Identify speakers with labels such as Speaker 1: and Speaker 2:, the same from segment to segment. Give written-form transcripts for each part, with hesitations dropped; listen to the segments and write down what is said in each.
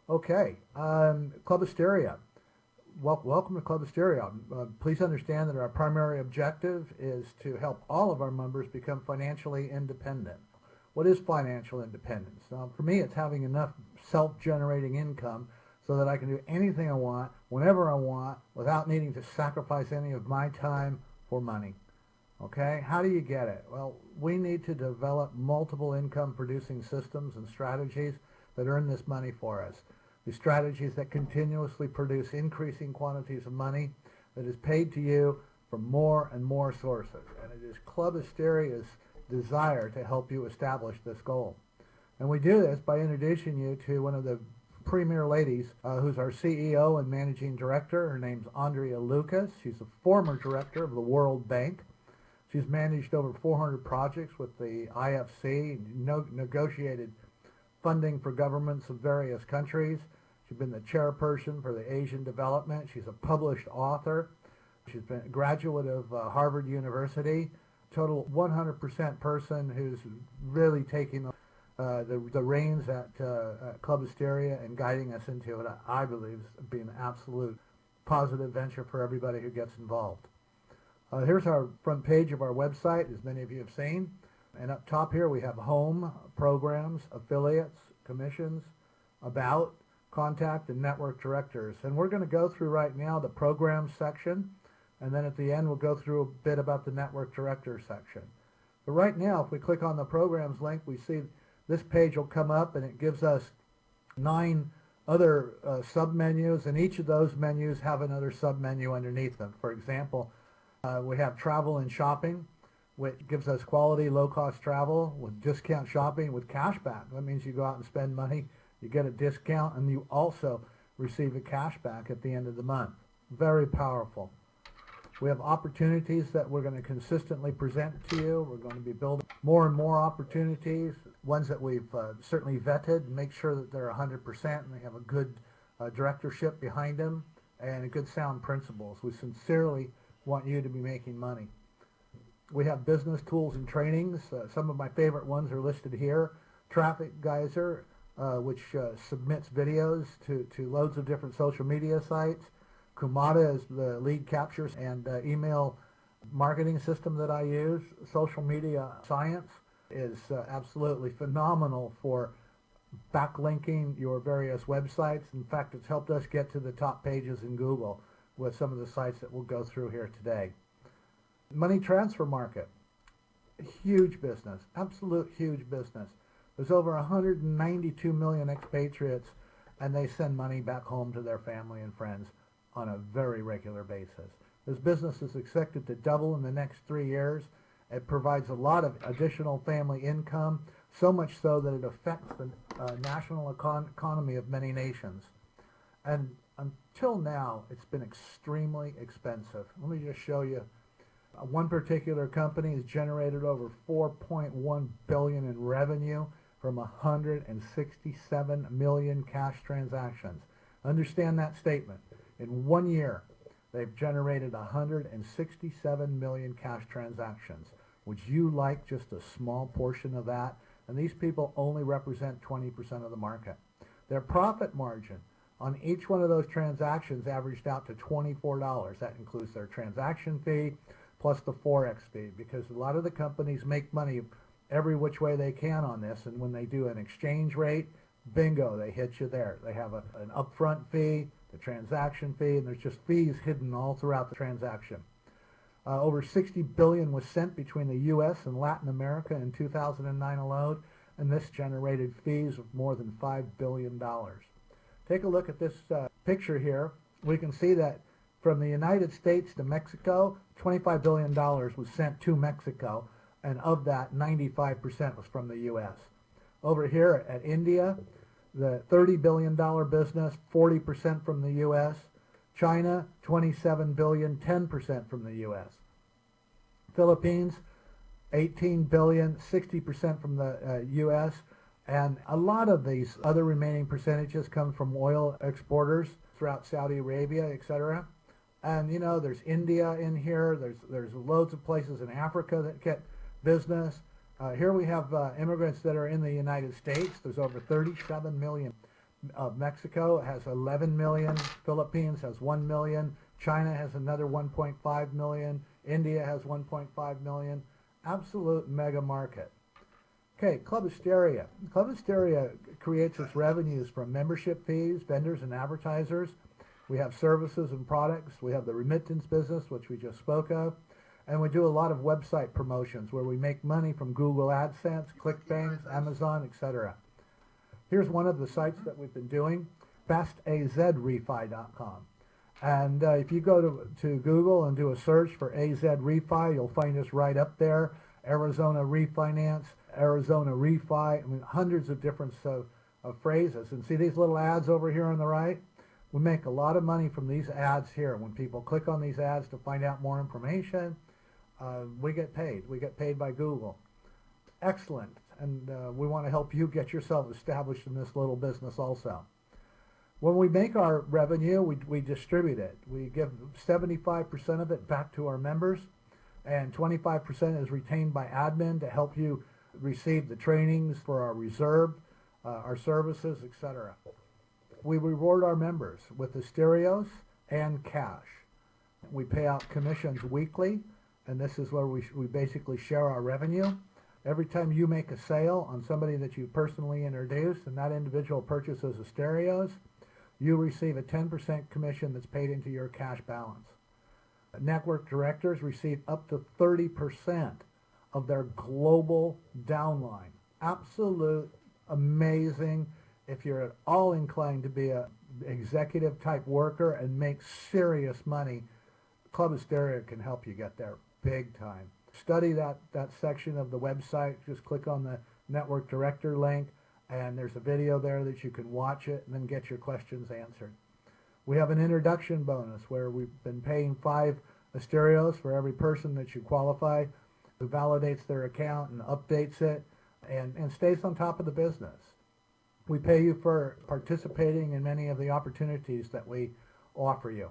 Speaker 1: Okay, club-asteria. Welcome to club-asteria. Please understand that our primary objective is to help all of our members become financially independent. What is financial independence? For me, it's having enough self-generating income so that I can do anything I want, whenever I want, without needing to sacrifice any of my time for money. Okay, how do you get it? Well, we need to develop multiple income producing systems and strategies that earn this money for us. The strategies that continuously produce increasing quantities of money that is paid to you from more and more sources. And it is club-asteria's desire to help you establish this goal. And we do this by introducing you to one of the premier ladies who's our CEO and managing director. Her name's Andrea Lucas. She's a former director of the World Bank. She's managed over 400 projects with the IFC, negotiated funding for governments of various countries. She's been the chairperson for the Asian development. She's a published author. She's been a graduate of Harvard University. Total 100% person who's really taking the reins at club-asteria and guiding us into what I believe is being an absolute positive venture for everybody who gets involved. Here's our front page of our website, as many of you have seen. And up top here we have home, programs, affiliates, commissions, about, contact, and network directors. And we're going to go through right now the programs section, and then at the end we'll go through a bit about the network directors section. But right now, if we click on the programs link, we see this page will come up, and it gives us 9 other sub-menus, and each of those menus have another sub-menu underneath them. For example, we have travel and shopping, which gives us quality, low-cost travel with discount shopping with cash back. That means you go out and spend money, you get a discount, and you also receive a cash back at the end of the month. Very powerful. We have opportunities that we're going to consistently present to you. We're going to be building more and more opportunities, ones that we've certainly vetted and make sure that they're 100% and they have a good directorship behind them and a good sound principles. We sincerely want you to be making money. We have business tools and trainings. Some of my favorite ones are listed here. Traffic Geyser, which submits videos to loads of different social media sites. Kumada is the lead capture and email marketing system that I use. Social Media Science is absolutely phenomenal for backlinking your various websites. In fact, it's helped us get to the top pages in Google with some of the sites that we'll go through here today. Money transfer market, huge business, absolute huge business. There's over 192 million expatriates, and they send money back home to their family and friends on a very regular basis. This business is expected to double in the next 3 years. It provides a lot of additional family income, so much so that it affects the national economy of many nations. And until now, it's been extremely expensive. Let me just show you. One particular company has generated over $4.1 billion in revenue from 167 million cash transactions. Understand that statement. In 1 year, they've generated 167 million cash transactions. Would you like just a small portion of that? And these people only represent 20% of the market. Their profit margin on each one of those transactions averaged out to $24. That includes their transaction fee plus the Forex fee, because a lot of the companies make money every which way they can on this, and when they do an exchange rate, bingo, they hit you there. They have an upfront fee, the transaction fee, and there's just fees hidden all throughout the transaction. Over $60 billion was sent between the U.S. and Latin America in 2009 alone, and this generated fees of more than $5 billion. Take a look at this picture here. We can see that from the United States to Mexico, $25 billion was sent to Mexico, and of that, 95% was from the U.S. Over here at India, the $30 billion business, 40% from the U.S. China, $27 billion, 10% from the U.S. Philippines, $18 billion, 60% from the U.S. And a lot of these other remaining percentages come from oil exporters throughout Saudi Arabia, etc. And you know, there's India in here. There's loads of places in Africa that get business. Here we have immigrants that are in the United States. There's over 37 million Mexico has 11 million, Philippines has 1 million, China has another 1.5 million, India has 1.5 million. Absolute mega market. Okay, club-asteria. Club-asteria creates its revenues from membership fees, vendors and advertisers. We have services and products. We have the remittance business, which we just spoke of. And we do a lot of website promotions where we make money from Google AdSense, ClickBank, Amazon, etc. Here's one of the sites that we've been doing, fastazrefi.com. And if you go to Google and do a search for AZ Refi, you'll find us right up there. Arizona Refinance, Arizona Refi, I mean, hundreds of different phrases. And see these little ads over here on the right? We make a lot of money from these ads here. When people click on these ads to find out more information, we get paid. We get paid by Google. Excellent. And we want to help you get yourself established in this little business also. When we make our revenue, we distribute it. We give 75% of it back to our members, and 25% is retained by admin to help you receive the trainings for our reserve, our services, etc. We reward our members with asterios and cash. We pay out commissions weekly, and this is where we basically share our revenue. Every time you make a sale on somebody that you personally introduce and that individual purchases asterios, you receive a 10% commission that's paid into your cash balance. Network directors receive up to 30% of their global downline. Absolute amazing. If you're at all inclined to be an executive type worker and make serious money, club-asteria can help you get there big time. Study that section of the website. Just click on the network director link, and there's a video there that you can watch it and then get your questions answered. We have an introduction bonus where we've been paying 5 asterios for every person that you qualify who validates their account and updates it and stays on top of the business. We pay you for participating in many of the opportunities that we offer you.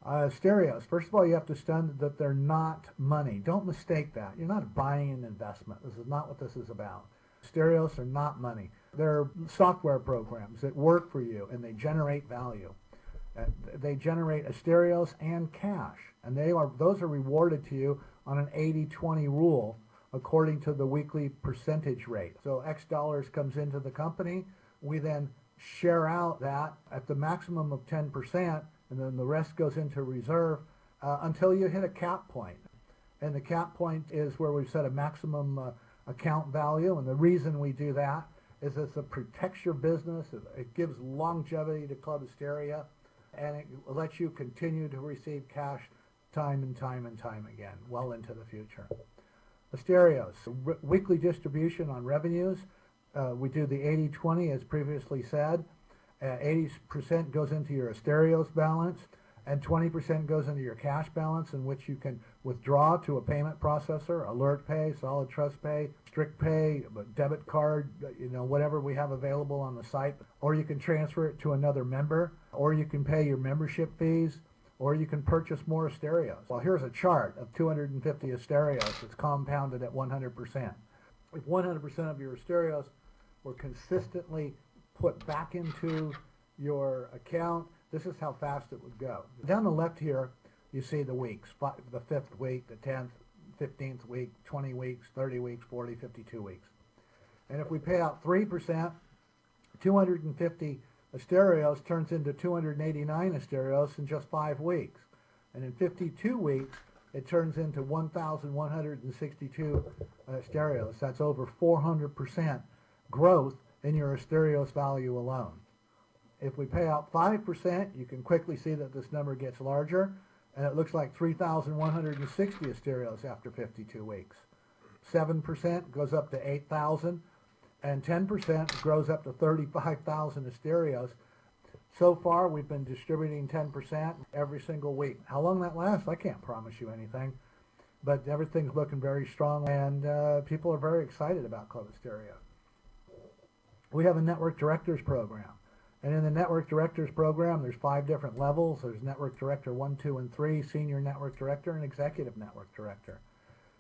Speaker 1: Asterios, first of all, you have to understand that they're not money. Don't mistake that. You're not buying an investment. This is not what this is about. Asterios are not money. They're software programs that work for you and they generate value. They generate asterios and cash, and those are rewarded to you on an 80-20 rule according to the weekly percentage rate. So X dollars comes into the company. We then share out that at the maximum of 10%, and then the rest goes into reserve until you hit a cap point. And the cap point is where we've set a maximum account value, and the reason we do that is it protects your business, it gives longevity to club-asteria, and it lets you continue to receive cash time and time and time again, well into the future. Asterios, weekly distribution on revenues. We do the 80-20 as previously said. 80% goes into your asterios balance, and 20% goes into your cash balance, in which you can withdraw to a payment processor, Alert Pay, Solid Trust Pay, Strict Pay, debit card, whatever we have available on the site, or you can transfer it to another member, or you can pay your membership fees, or you can purchase more asterios. Well, here's a chart of 250 asterios. It's compounded at 100%. If 100% of your asterios were consistently put back into your account, this is how fast it would go. Down the left here, you see the weeks, the 5th week, the 10th, 15th week, 20 weeks, 30 weeks, 40, 52 weeks. And if we pay out 3%, 250 asterios turns into 289 asterios in just 5 weeks. And in 52 weeks, it turns into 1,162 asterios. That's over 400% growth in your asterios value alone. If we pay out 5%, you can quickly see that this number gets larger, and it looks like 3,160 asterios after 52 weeks. 7% goes up to 8,000, and 10% grows up to 35,000 asterios. So far, we've been distributing 10% every single week. How long that lasts, I can't promise you anything, but everything's looking very strong, and people are very excited about club-asteria. We have a Network Directors program. And in the Network Directors program, there's 5 different levels. There's Network Director 1, 2, and 3, Senior Network Director, and Executive Network Director.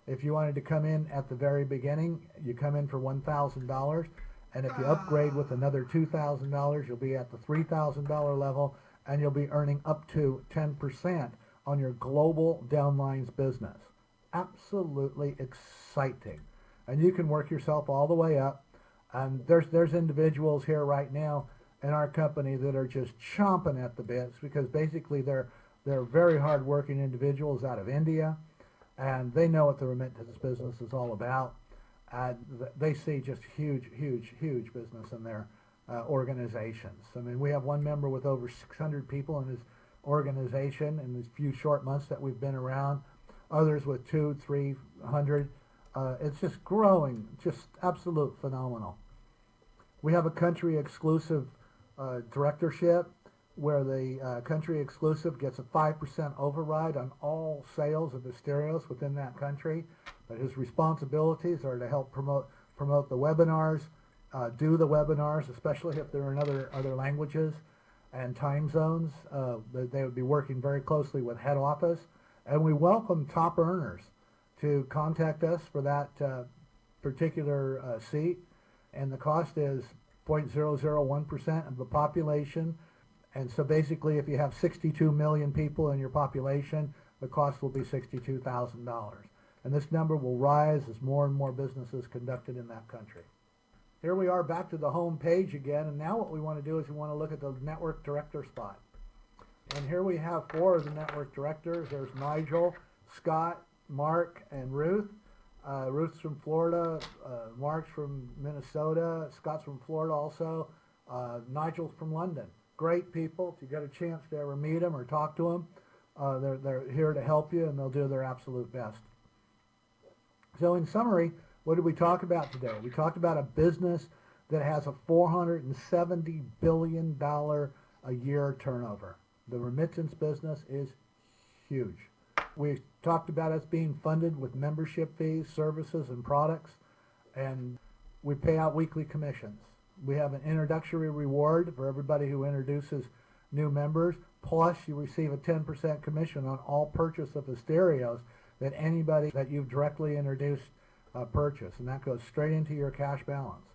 Speaker 1: If you wanted to come in at the very beginning, you come in for $1,000, And if you upgrade with another $2,000, you'll be at the $3,000 level, and you'll be earning up to 10% on your global downlines business. Absolutely exciting. And you can work yourself all the way up. And there's individuals here right now in our company that are just chomping at the bits, because basically they're very hard-working individuals out of India, and they know what the remittance business is all about. They see just huge business in their organizations. I mean, we have one member with over 600 people in his organization in these few short months that we've been around. Others with 200, 300. It's just growing, just absolute phenomenal. We have a country exclusive directorship where the country exclusive gets a 5% override on all sales of the stereos within that country. But his responsibilities are to help promote the webinars, do the webinars, especially if they're in other languages and time zones. They would be working very closely with head office. And we welcome top earners to contact us for that particular seat. And the cost is 0.001% of the population. And so basically, if you have 62 million people in your population, the cost will be $62,000. And this number will rise as more and more business is conducted in that country. Here we are back to the home page again, and now what we want to do is we want to look at the network director spot. And here we have 4 of the network directors. There's Nigel, Scott, Mark, and Ruth. Ruth's from Florida, Mark's from Minnesota, Scott's from Florida also, Nigel's from London. Great people. If you get a chance to ever meet them or talk to them, they're here to help you, and they'll do their absolute best. So in summary, what did we talk about today? We talked about a business that has a $470 billion a year turnover. The remittance business is huge. We talked about us being funded with membership fees, services, and products, and we pay out weekly commissions. We have an introductory reward for everybody who introduces new members, plus you receive a 10% commission on all purchase of the stereos that anybody that you've directly introduced purchase, and that goes straight into your cash balance.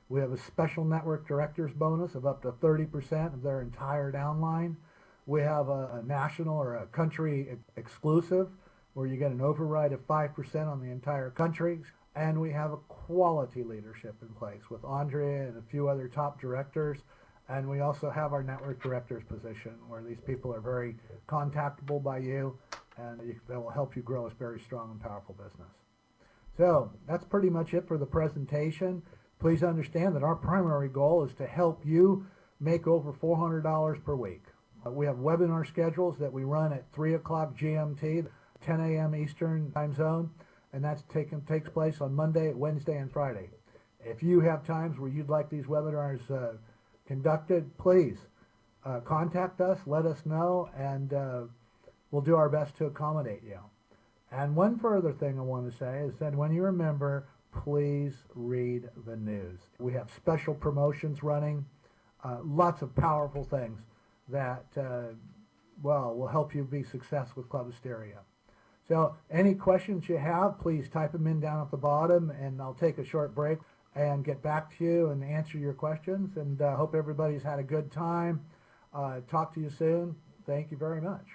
Speaker 1: We have a special network directors bonus of up to 30% of their entire downline. We have a national or a country exclusive where you get an override of 5% on the entire country. And we have a quality leadership in place with Andrea and a few other top directors. And we also have our network directors position where these people are very contactable by you, and they will help you grow a very strong and powerful business. So that's pretty much it for the presentation. Please understand that our primary goal is to help you make over $400 per week. We have webinar schedules that we run at 3 o'clock GMT, 10 a.m. Eastern time zone, and that takes place on Monday, Wednesday, and Friday. If you have times where you'd like these webinars conducted, please contact us, let us know, and we'll do our best to accommodate you. And one further thing I want to say is that when you remember, please read the news. We have special promotions running, lots of powerful things that, will help you be successful with club-asteria. So any questions you have, please type them in down at the bottom, and I'll take a short break and get back to you and answer your questions. And hope everybody's had a good time. Talk to you soon. Thank you very much.